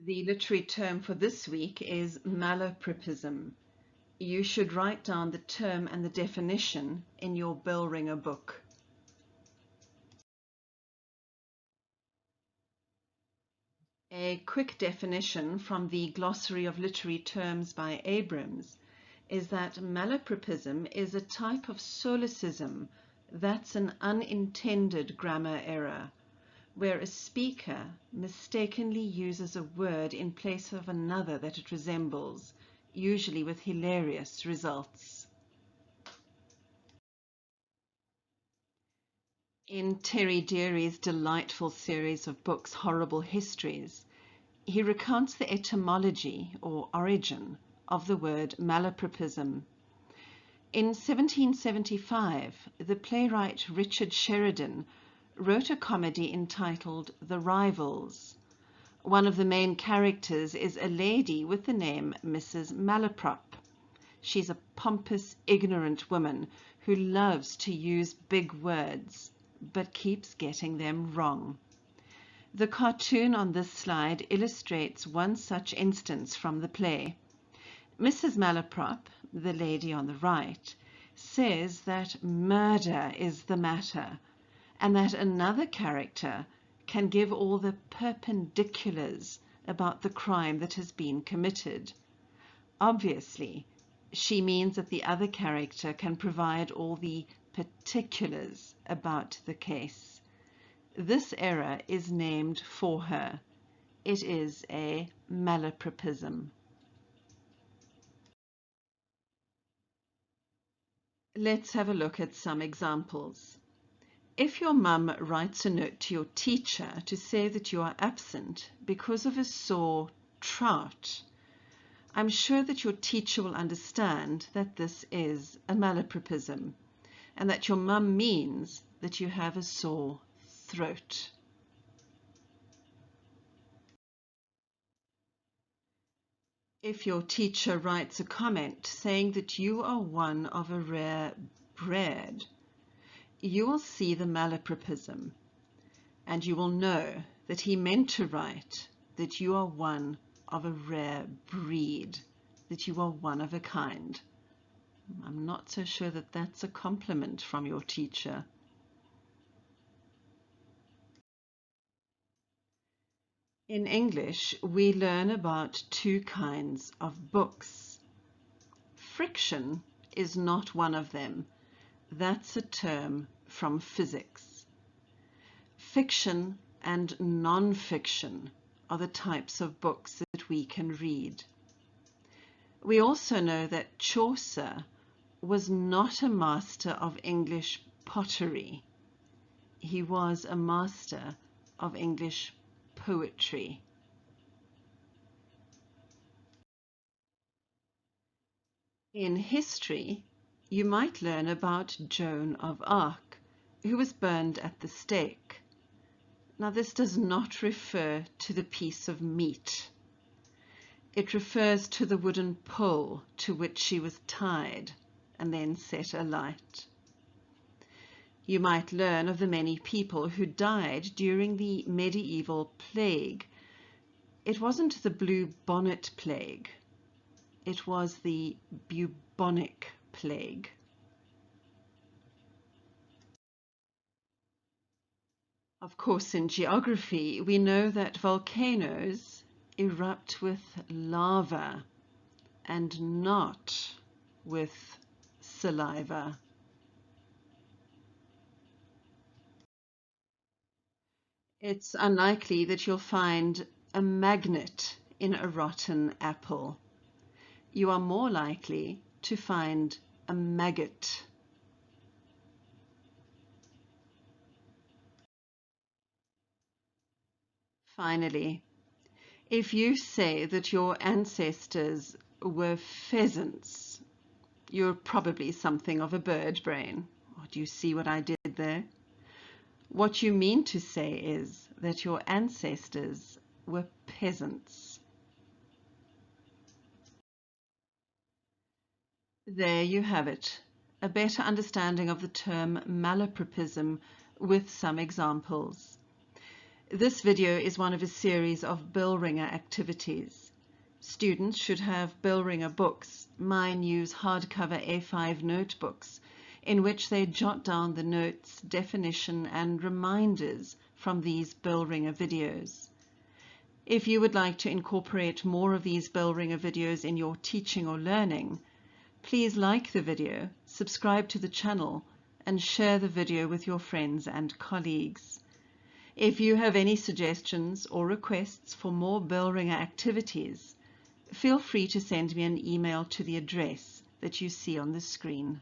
The literary term for this week is malapropism. You should write down the term and the definition in your Bellringer book. A quick definition from the Glossary of Literary Terms by Abrams is that malapropism is a type of solecism that's an unintended grammar error, where a speaker mistakenly uses a word in place of another that it resembles, usually with hilarious results. In Terry Deary's delightful series of books, Horrible Histories, he recounts the etymology or origin of the word malapropism. In 1775, the playwright Richard Sheridan wrote a comedy entitled The Rivals. One of the main characters is a lady with the name Mrs. Malaprop. She's a pompous, ignorant woman who loves to use big words, but keeps getting them wrong. The cartoon on this slide illustrates one such instance from the play. Mrs. Malaprop, the lady on the right, says that murder is the matter, and that another character can give all the perpendiculars about the crime that has been committed. Obviously, she means that the other character can provide all the particulars about the case. This error is named for her. It is a malapropism. Let's have a look at some examples. If your mum writes a note to your teacher to say that you are absent because of a sore trout, I'm sure that your teacher will understand that this is a malapropism and that your mum means that you have a sore throat. If your teacher writes a comment saying that you are one of a rare breed, you will see the malapropism, and you will know that he meant to write that you are one of a rare breed, that you are one of a kind. I'm not so sure that that's a compliment from your teacher. In English, we learn about two kinds of books. Friction is not one of them. That's a term from physics. Fiction and non-fiction are the types of books that we can read. We also know that Chaucer was not a master of English pottery. He was a master of English poetry. In history, you might learn about Joan of Arc, who was burned at the stake. Now, this does not refer to the piece of meat. It refers to the wooden pole to which she was tied and then set alight. You might learn of the many people who died during the medieval plague. It wasn't the blue bonnet plague. It was the bubonic plague. Of course, in geography, we know that volcanoes erupt with lava and not with saliva. It's unlikely that you'll find a magnet in a rotten apple. You are more likely to find a maggot. Finally, if you say that your ancestors were pheasants, you're probably something of a bird brain. Oh, do you see what I did there? What you mean to say is that your ancestors were peasants. There you have it, a better understanding of the term malapropism with some examples. This video is one of a series of BELLRINGER activities. Students should have BELLRINGER books. Mine use hardcover A5 notebooks in which they jot down the notes, definition and reminders from these BELLRINGER videos. If you would like to incorporate more of these BELLRINGER videos in your teaching or learning, please like the video, subscribe to the channel, and share the video with your friends and colleagues. If you have any suggestions or requests for more BELLRINGER activities, feel free to send me an email to the address that you see on the screen.